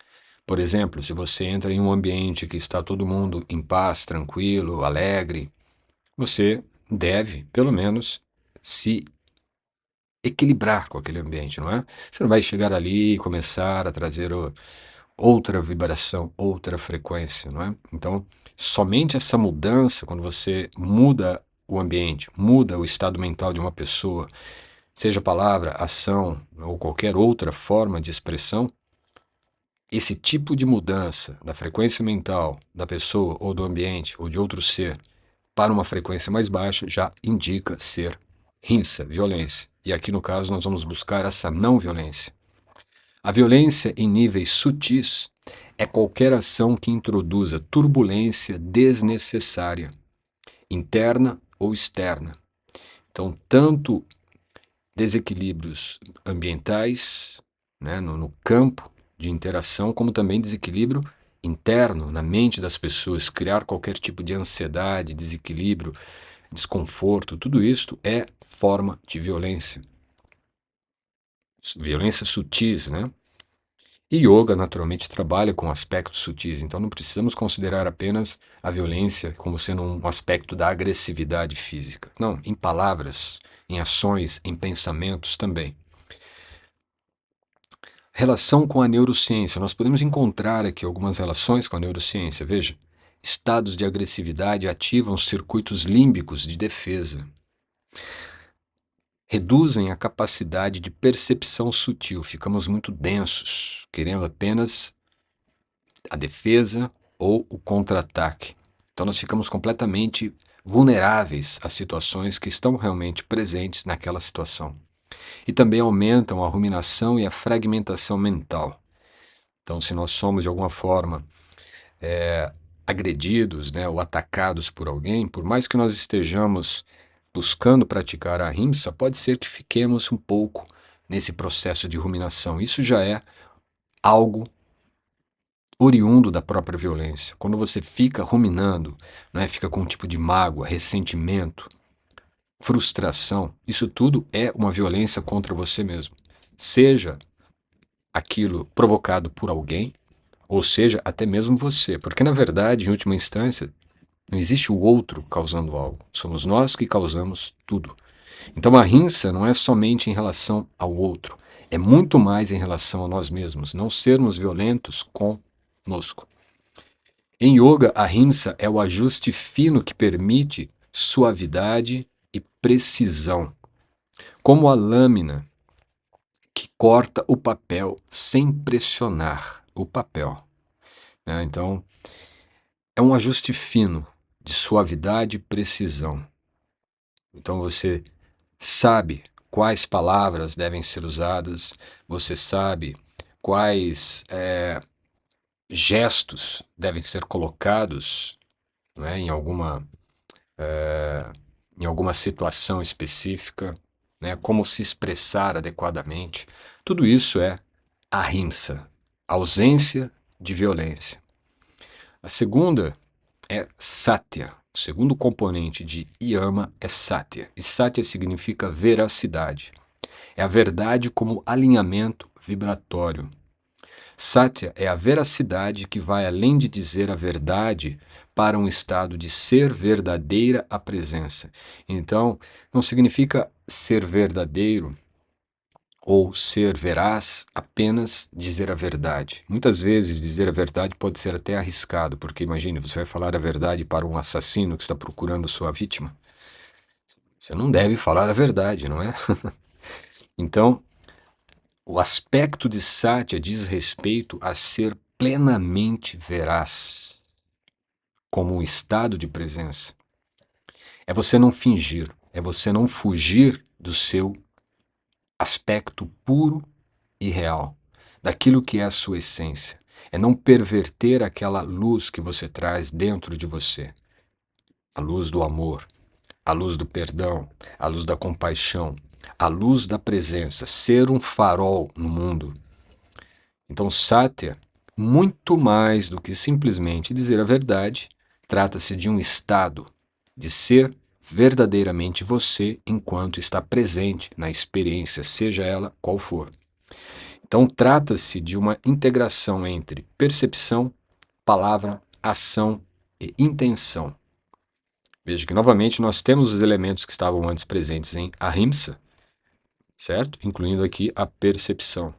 Por exemplo, se você entra em um ambiente que está todo mundo em paz, tranquilo, alegre, você deve, pelo menos, se equilibrar com aquele ambiente, não é? Você não vai chegar ali e começar a trazer outra vibração, outra frequência, não é? Então, somente essa mudança, quando você muda o ambiente, muda o estado mental de uma pessoa, seja palavra, ação ou qualquer outra forma de expressão, esse tipo de mudança da frequência mental da pessoa ou do ambiente ou de outro ser para uma frequência mais baixa já indica ser hinsa, violência. E aqui no caso nós vamos buscar essa não violência. A violência em níveis sutis é qualquer ação que introduza turbulência desnecessária, interna ou externa. Então, tanto desequilíbrios ambientais, né, no campo de interação, como também desequilíbrio interno, na mente das pessoas, criar qualquer tipo de ansiedade, desequilíbrio, desconforto, tudo isso é forma de violência. Violência sutis, né? E yoga, naturalmente, trabalha com aspectos sutis, então não precisamos considerar apenas a violência como sendo um aspecto da agressividade física. Não, em palavras, em ações, em pensamentos também. Relação com a neurociência. Nós podemos encontrar aqui algumas relações com a neurociência. Veja, estados de agressividade ativam circuitos límbicos de defesa. Reduzem a capacidade de percepção sutil. Ficamos muito densos, querendo apenas a defesa ou o contra-ataque. Então nós ficamos completamente vulneráveis às situações que estão realmente presentes naquela situação. E também aumentam a ruminação e a fragmentação mental. Então, se nós somos de alguma forma agredidos, né, ou atacados por alguém, por mais que nós estejamos buscando praticar a ahimsa, pode ser que fiquemos um pouco nesse processo de ruminação. Isso já é algo oriundo da própria violência. Quando você fica ruminando, né, fica com um tipo de mágoa, ressentimento, frustração, isso tudo é uma violência contra você mesmo. Seja aquilo provocado por alguém, ou seja, até mesmo você. Porque, na verdade, em última instância, não existe o outro causando algo. Somos nós que causamos tudo. Então, a rinça não é somente em relação ao outro, é muito mais em relação a nós mesmos, não sermos violentos conosco. Em yoga, a rinça é o ajuste fino que permite suavidade e precisão, como a lâmina que corta o papel sem pressionar o papel, né? Então, é um ajuste fino de suavidade e precisão. Então, você sabe quais palavras devem ser usadas, você sabe quais gestos devem ser colocados, né, em alguma situação específica, né, como se expressar adequadamente. Tudo isso é ahimsa, ausência de violência. A segunda é satya. O segundo componente de yama é satya. E satya significa veracidade. É a verdade como alinhamento vibratório. Satya é a veracidade que vai além de dizer a verdade para um estado de ser verdadeira a presença. Então, não significa ser verdadeiro ou ser veraz apenas dizer a verdade. Muitas vezes dizer a verdade pode ser até arriscado, porque imagine, você vai falar a verdade para um assassino que está procurando sua vítima. Você não deve falar a verdade, não é? Então, o aspecto de Satya diz respeito a ser plenamente veraz, como um estado de presença. É você não fingir, é você não fugir do seu aspecto puro e real, daquilo que é a sua essência. É não perverter aquela luz que você traz dentro de você. A luz do amor, a luz do perdão, a luz da compaixão, a luz da presença, ser um farol no mundo. Então, Satya, muito mais do que simplesmente dizer a verdade, trata-se de um estado de ser verdadeiramente você enquanto está presente na experiência, seja ela qual for. Então, trata-se de uma integração entre percepção, palavra, ação e intenção. Veja que, novamente, nós temos os elementos que estavam antes presentes em ahimsa, certo? Incluindo aqui a percepção.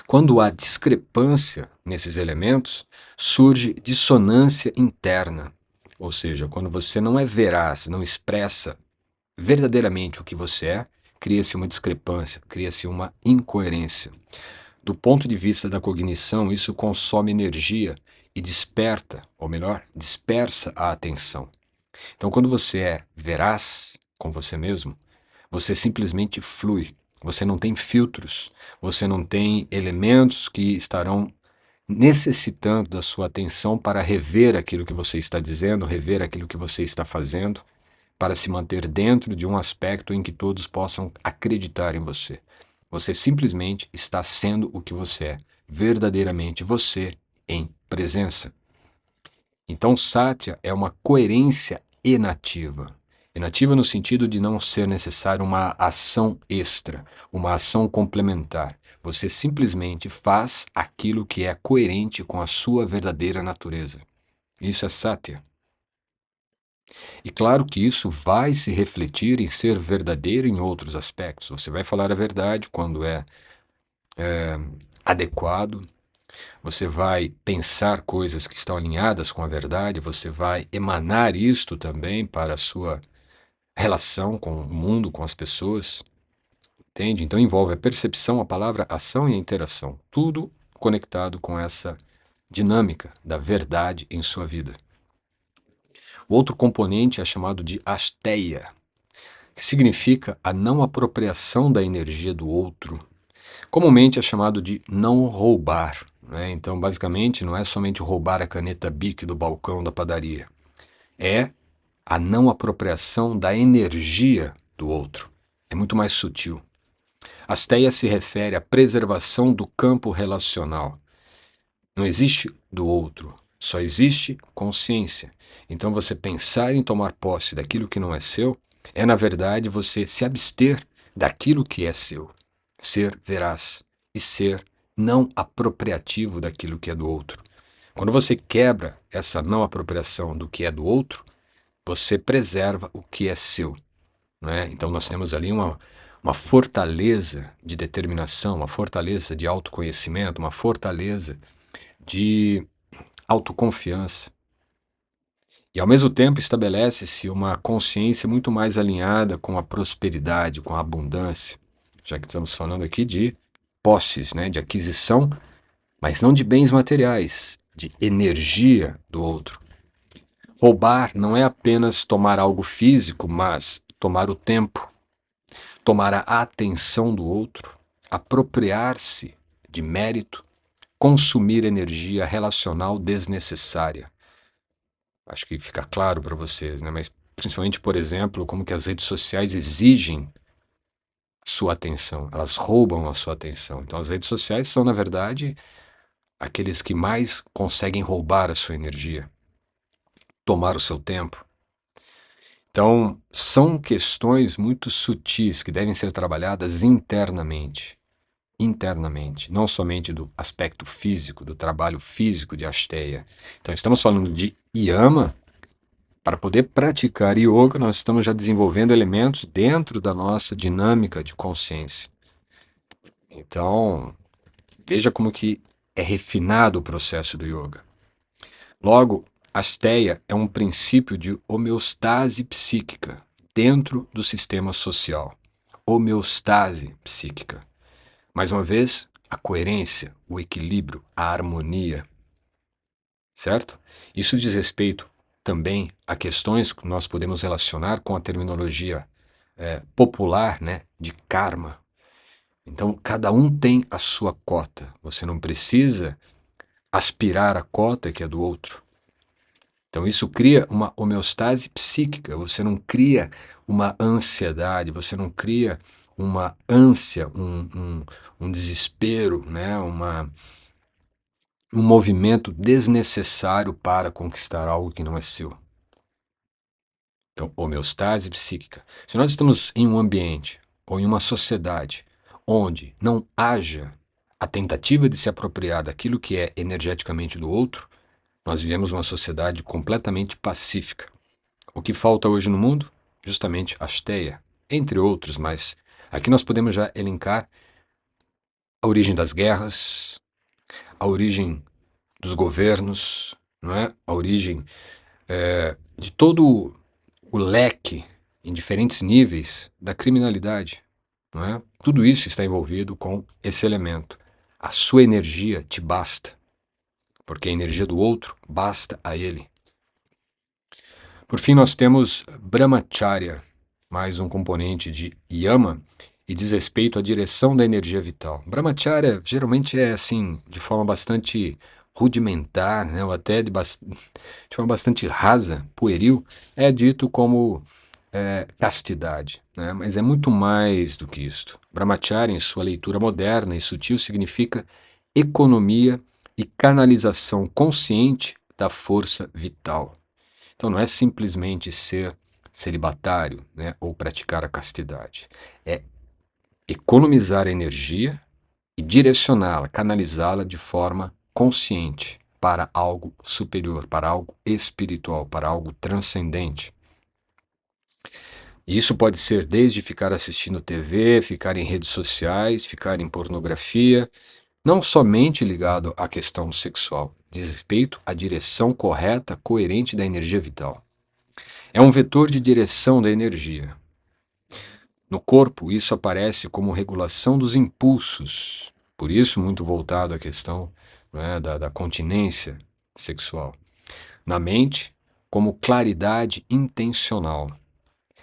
Quando há discrepância nesses elementos, surge dissonância interna. Ou seja, quando você não é veraz, não expressa verdadeiramente o que você é, cria-se uma discrepância, cria-se uma incoerência. Do ponto de vista da cognição, isso consome energia e desperta, ou melhor, dispersa a atenção. Então, quando você é veraz com você mesmo, você simplesmente flui. Você não tem filtros, você não tem elementos que estarão necessitando da sua atenção para rever aquilo que você está dizendo, rever aquilo que você está fazendo, para se manter dentro de um aspecto em que todos possam acreditar em você. Você simplesmente está sendo o que você é, verdadeiramente você em presença. Então, Satya é uma coerência enativa. Enativa no sentido de não ser necessário uma ação extra, uma ação complementar. Você simplesmente faz aquilo que é coerente com a sua verdadeira natureza. Isso é Satya. E claro que isso vai se refletir em ser verdadeiro em outros aspectos. Você vai falar a verdade quando é adequado, você vai pensar coisas que estão alinhadas com a verdade, você vai emanar isto também para a sua relação com o mundo, com as pessoas, entende? Então envolve a percepção, a palavra ação e a interação, tudo conectado com essa dinâmica da verdade em sua vida. O outro componente é chamado de asteia, que significa a não apropriação da energia do outro. Comumente é chamado de não roubar, né? Então, basicamente, não é somente roubar a caneta Bic do balcão da padaria. É a não apropriação da energia do outro. É muito mais sutil. Asteia se refere à preservação do campo relacional. Não existe do outro, só existe consciência. Então, você pensar em tomar posse daquilo que não é seu é, na verdade, você se abster daquilo que é seu. Ser veraz e ser não apropriativo daquilo que é do outro. Quando você quebra essa não apropriação do que é do outro, você preserva o que é seu. Né? Então nós temos ali uma fortaleza de determinação, uma fortaleza de autoconhecimento, uma fortaleza de autoconfiança. E ao mesmo tempo estabelece-se uma consciência muito mais alinhada com a prosperidade, com a abundância, já que estamos falando aqui de posses, né, de aquisição, mas não de bens materiais, de energia do outro. Roubar não é apenas tomar algo físico, mas tomar o tempo, tomar a atenção do outro, apropriar-se de mérito, consumir energia relacional desnecessária. Acho que fica claro para vocês, né? Mas principalmente, por exemplo, como que as redes sociais exigem sua atenção, elas roubam a sua atenção. Então as redes sociais são, na verdade, aqueles que mais conseguem roubar a sua energia, tomar o seu tempo. Então, são questões muito sutis que devem ser trabalhadas internamente. Internamente, não somente do aspecto físico, do trabalho físico de Asteya. Então, estamos falando de Yama. Para poder praticar yoga, nós estamos já desenvolvendo elementos dentro da nossa dinâmica de consciência. Então, veja como que é refinado o processo do yoga. Logo, Asteya é um princípio de homeostase psíquica dentro do sistema social. Homeostase psíquica. Mais uma vez, a coerência, o equilíbrio, a harmonia. Certo? Isso diz respeito também a questões que nós podemos relacionar com a terminologia popular, né, de karma. Então, cada um tem a sua cota. Você não precisa aspirar a cota que é do outro. Então, isso cria uma homeostase psíquica. Você não cria uma ansiedade, você não cria uma ânsia, um desespero, né, um movimento desnecessário para conquistar algo que não é seu. Então, homeostase psíquica. Se nós estamos em um ambiente ou em uma sociedade onde não haja a tentativa de se apropriar daquilo que é energeticamente do outro, nós vivemos uma sociedade completamente pacífica. O que falta hoje no mundo? Justamente Asteya, entre outros, mas aqui nós podemos já elencar a origem das guerras, a origem dos governos, não é? A origem de todo o leque em diferentes níveis da criminalidade, não é? Tudo isso está envolvido com esse elemento. A sua energia te basta, porque a energia do outro basta a ele. Por fim, nós temos Brahmacharya, mais um componente de Yama, e diz respeito à direção da energia vital. Brahmacharya geralmente é assim, de forma bastante rudimentar, né, ou até de forma bastante rasa, pueril, é dito como castidade, né, mas é muito mais do que isto. Brahmacharya, em sua leitura moderna e sutil, significa economia e canalização consciente da força vital. Então não é simplesmente ser celibatário, né, ou praticar a castidade. É economizar energia e direcioná-la, canalizá-la de forma consciente para algo superior, para algo espiritual, para algo transcendente. E isso pode ser desde ficar assistindo TV, ficar em redes sociais, ficar em pornografia, não somente ligado à questão sexual, diz respeito à direção correta, coerente da energia vital. É um vetor de direção da energia. No corpo, isso aparece como regulação dos impulsos, por isso muito voltado à questão, né, da continência sexual. Na mente, como claridade intencional.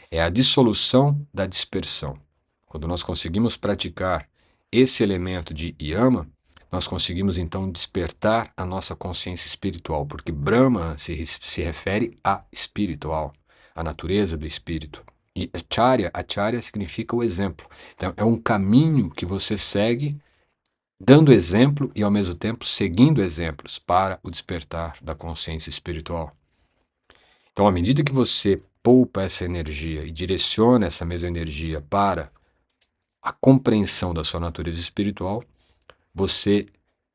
É a dissolução da dispersão. Quando nós conseguimos praticar esse elemento de Yama, nós conseguimos então despertar a nossa consciência espiritual, porque Brahma se refere a espiritual, a natureza do espírito. E acharya significa o exemplo. Então, é um caminho que você segue, dando exemplo e, ao mesmo tempo, seguindo exemplos para o despertar da consciência espiritual. Então, à medida que você poupa essa energia e direciona essa mesma energia para a compreensão da sua natureza espiritual, você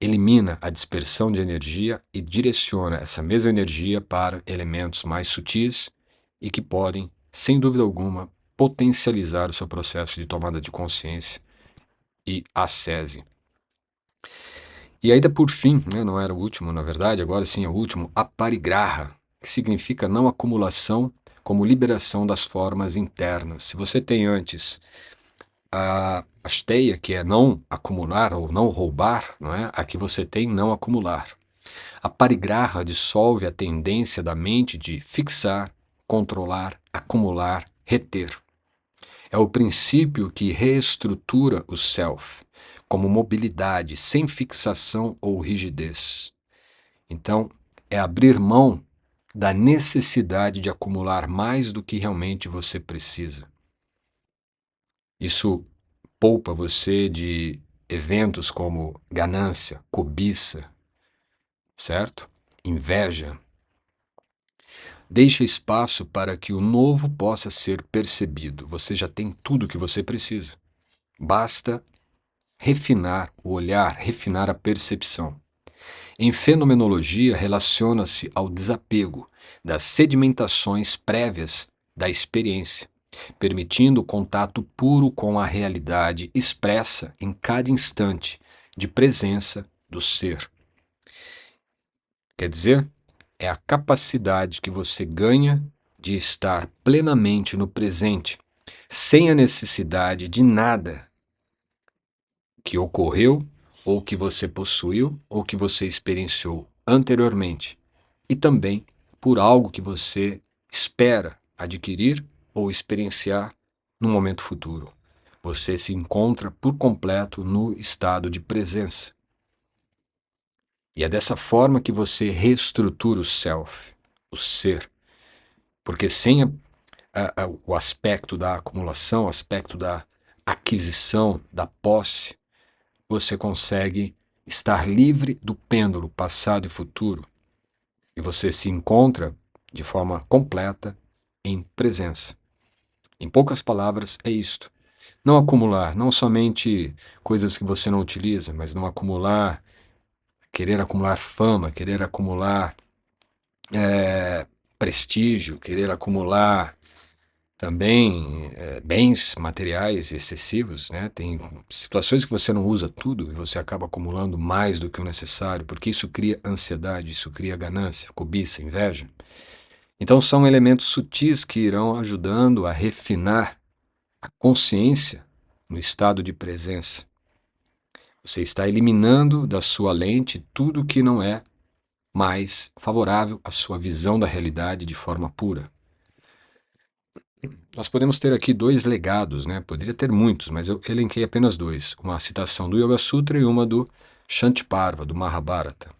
elimina a dispersão de energia e direciona essa mesma energia para elementos mais sutis e que podem, sem dúvida alguma, potencializar o seu processo de tomada de consciência e ascese. E ainda por fim, né, não era o último, na verdade, agora sim é o último, aparigraha, que significa não acumulação como liberação das formas internas. Se você tem antes a asteia, que é não acumular ou não roubar, não é? Aqui você tem não acumular. A parigraha dissolve a tendência da mente de fixar, controlar, acumular, reter. É o princípio que reestrutura o self, como mobilidade sem fixação ou rigidez. Então, é abrir mão da necessidade de acumular mais do que realmente você precisa. Isso poupa você de eventos como ganância, cobiça, certo? Inveja. Deixa espaço para que o novo possa ser percebido. Você já tem tudo o que você precisa. Basta refinar o olhar, refinar a percepção. Em fenomenologia, relaciona-se ao desapego das sedimentações prévias da experiência, permitindo o contato puro com a realidade expressa em cada instante de presença do ser. Quer dizer, é a capacidade que você ganha de estar plenamente no presente, sem a necessidade de nada que ocorreu, ou que você possuiu, ou que você experienciou anteriormente, e também por algo que você espera adquirir ou experienciar no momento futuro. Você se encontra por completo no estado de presença. E é dessa forma que você reestrutura o self, o ser. Porque sem o aspecto da acumulação, o aspecto da aquisição, da posse, você consegue estar livre do pêndulo passado e futuro. E você se encontra de forma completa em presença. Em poucas palavras, é isto. Não acumular, não somente coisas que você não utiliza, mas não acumular, querer acumular fama, querer acumular prestígio, querer acumular Também bens materiais excessivos, né? Tem situações que você não usa tudo e você acaba acumulando mais do que o necessário, porque isso cria ansiedade, isso cria ganância, cobiça, inveja. Então são elementos sutis que irão ajudando a refinar a consciência no estado de presença. Você está eliminando da sua lente tudo que não é mais favorável à sua visão da realidade de forma pura. Nós podemos ter aqui dois legados, né? Poderia ter muitos, mas eu elenquei apenas dois. Uma citação do Yoga Sutra e uma do Shantiparva, do Mahabharata.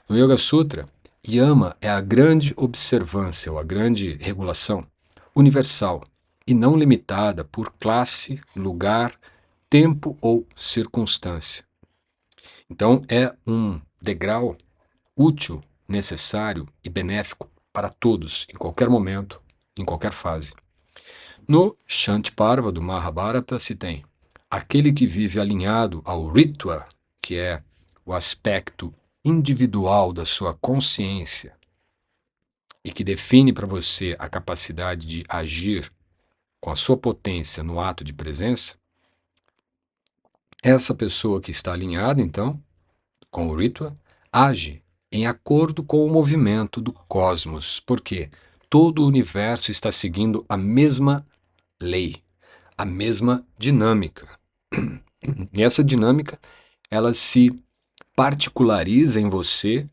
No Yoga Sutra, Yama é a grande observância, ou a grande regulação universal e não limitada por classe, lugar, tempo ou circunstância. Então, é um degrau útil, necessário e benéfico para todos, em qualquer momento, em qualquer fase. No Shantiparva do Mahabharata se tem aquele que vive alinhado ao Ritva, que é o aspecto individual da sua consciência e que define para você a capacidade de agir com a sua potência no ato de presença. Essa pessoa que está alinhada, então, com o Ritva, age em acordo com o movimento do cosmos, porque todo o universo está seguindo a mesma lei, a mesma dinâmica. E essa dinâmica, ela se particulariza em você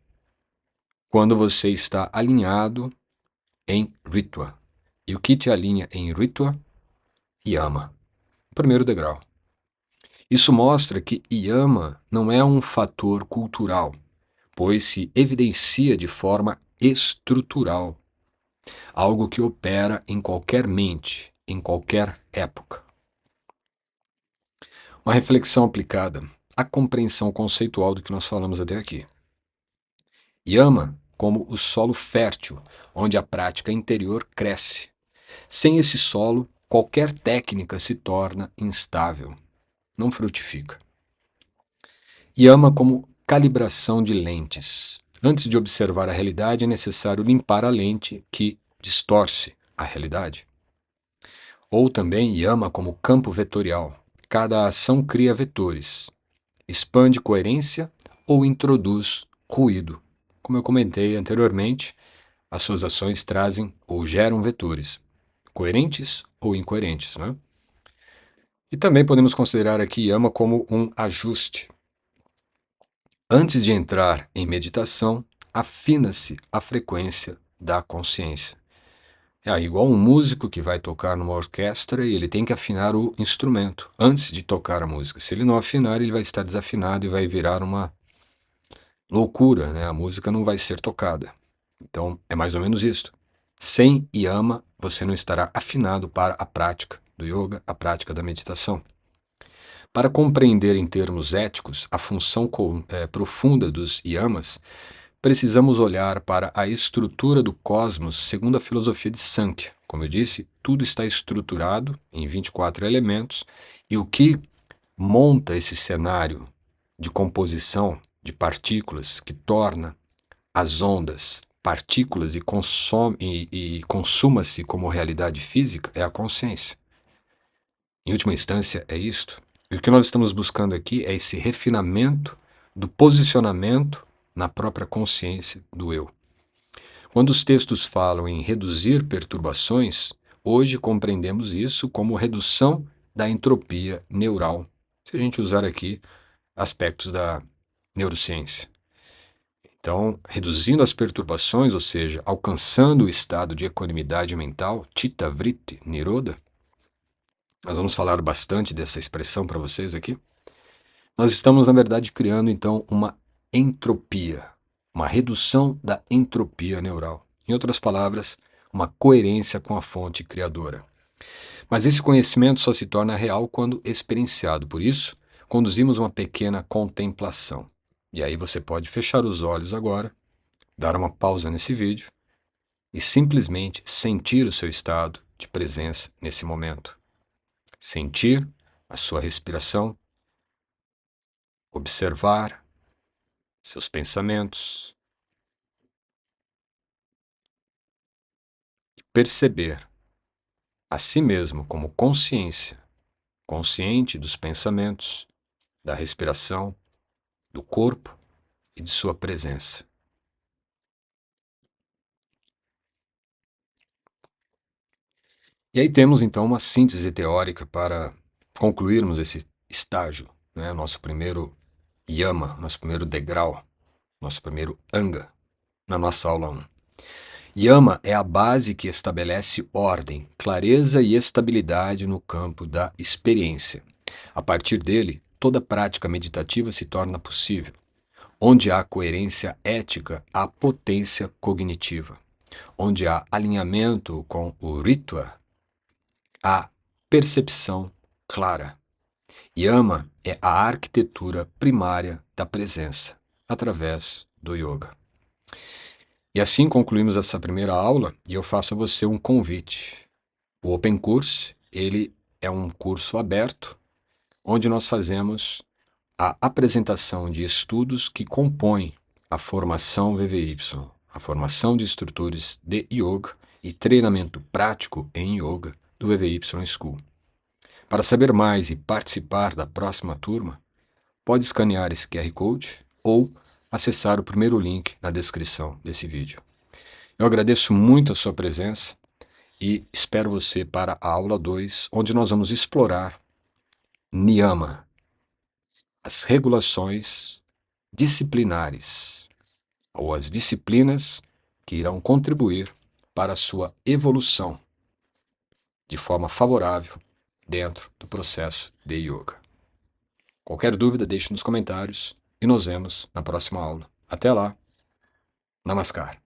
quando você está alinhado em Ritva. E o que te alinha em Ritva? Yama. Primeiro degrau. Isso mostra que Yama não é um fator cultural, pois se evidencia de forma estrutural, algo que opera em qualquer mente, em qualquer época. Uma reflexão aplicada à compreensão conceitual do que nós falamos até aqui. Yama como o solo fértil, onde a prática interior cresce. Sem esse solo, qualquer técnica se torna instável, não frutifica. Yama como calibração de lentes. Antes de observar a realidade, é necessário limpar a lente que distorce a realidade. Ou também Yama como campo vetorial. Cada ação cria vetores, expande coerência ou introduz ruído. Como eu comentei anteriormente, as suas ações trazem ou geram vetores, coerentes ou incoerentes, né? E também podemos considerar aqui Yama como um ajuste. Antes de entrar em meditação, afina-se a frequência da consciência. É igual um músico que vai tocar numa orquestra e ele tem que afinar o instrumento antes de tocar a música. Se ele não afinar, ele vai estar desafinado e vai virar uma loucura, né? A música não vai ser tocada. Então, é mais ou menos isso. Sem Yama, você não estará afinado para a prática do yoga, a prática da meditação. Para compreender em termos éticos a função profunda dos yamas, precisamos olhar para a estrutura do cosmos segundo a filosofia de Sankhya. Como eu disse, tudo está estruturado em 24 elementos e o que monta esse cenário de composição de partículas que torna as ondas partículas e consuma-se como realidade física é a consciência. Em última instância, é isto. E o que nós estamos buscando aqui é esse refinamento do posicionamento na própria consciência do eu. Quando os textos falam em reduzir perturbações, hoje compreendemos isso como redução da entropia neural, se a gente usar aqui aspectos da neurociência. Então, reduzindo as perturbações, ou seja, alcançando o estado de equanimidade mental, Chitta Vritti Nirodha, nós vamos falar bastante dessa expressão para vocês aqui. Nós estamos, na verdade, criando, então, uma entropia, uma redução da entropia neural. Em outras palavras, uma coerência com a fonte criadora. Mas esse conhecimento só se torna real quando experienciado. Por isso, conduzimos uma pequena contemplação. E aí você pode fechar os olhos agora, dar uma pausa nesse vídeo e simplesmente sentir o seu estado de presença nesse momento. Sentir a sua respiração, observar seus pensamentos e perceber a si mesmo como consciência, consciente dos pensamentos, da respiração, do corpo e de sua presença. E aí temos então uma síntese teórica para concluirmos esse estágio, né? Nosso primeiro yama, nosso primeiro degrau, nosso primeiro anga, na nossa aula 1. Yama é a base que estabelece ordem, clareza e estabilidade no campo da experiência. A partir dele, toda prática meditativa se torna possível. Onde há coerência ética, há potência cognitiva. Onde há alinhamento com o Ritua, há percepção clara. Yama é a arquitetura primária da presença, através do yoga. E assim concluímos essa primeira aula e eu faço a você um convite. O Open Course, ele é um curso aberto, onde nós fazemos a apresentação de estudos que compõem a formação VVY, a formação de instrutores de yoga e treinamento prático em yoga do VVY School. Para saber mais e participar da próxima turma, pode escanear esse QR Code ou acessar o primeiro link na descrição desse vídeo. Eu agradeço muito a sua presença e espero você para a aula 2, onde nós vamos explorar Niyama, as regulações disciplinares, ou as disciplinas que irão contribuir para a sua evolução de forma favorável dentro do processo de yoga. Qualquer dúvida, deixe nos comentários e nos vemos na próxima aula. Até lá. Namaskar.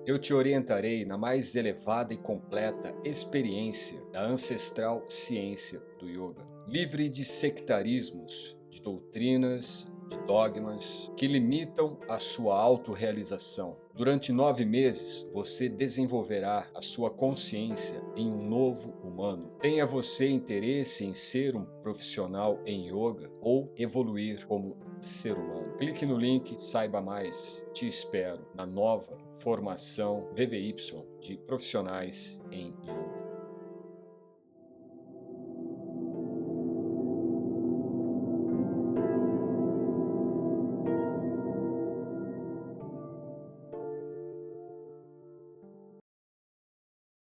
Eu te orientarei na mais elevada e completa experiência da ancestral ciência do yoga, livre de sectarismos, de doutrinas, de dogmas que limitam a sua autorrealização. Durante 9 meses, você desenvolverá a sua consciência em um novo humano. Tenha você interesse em ser um profissional em yoga ou evoluir como ser humano? Clique no link, saiba mais. Te espero na nova formação VVY de profissionais em yoga.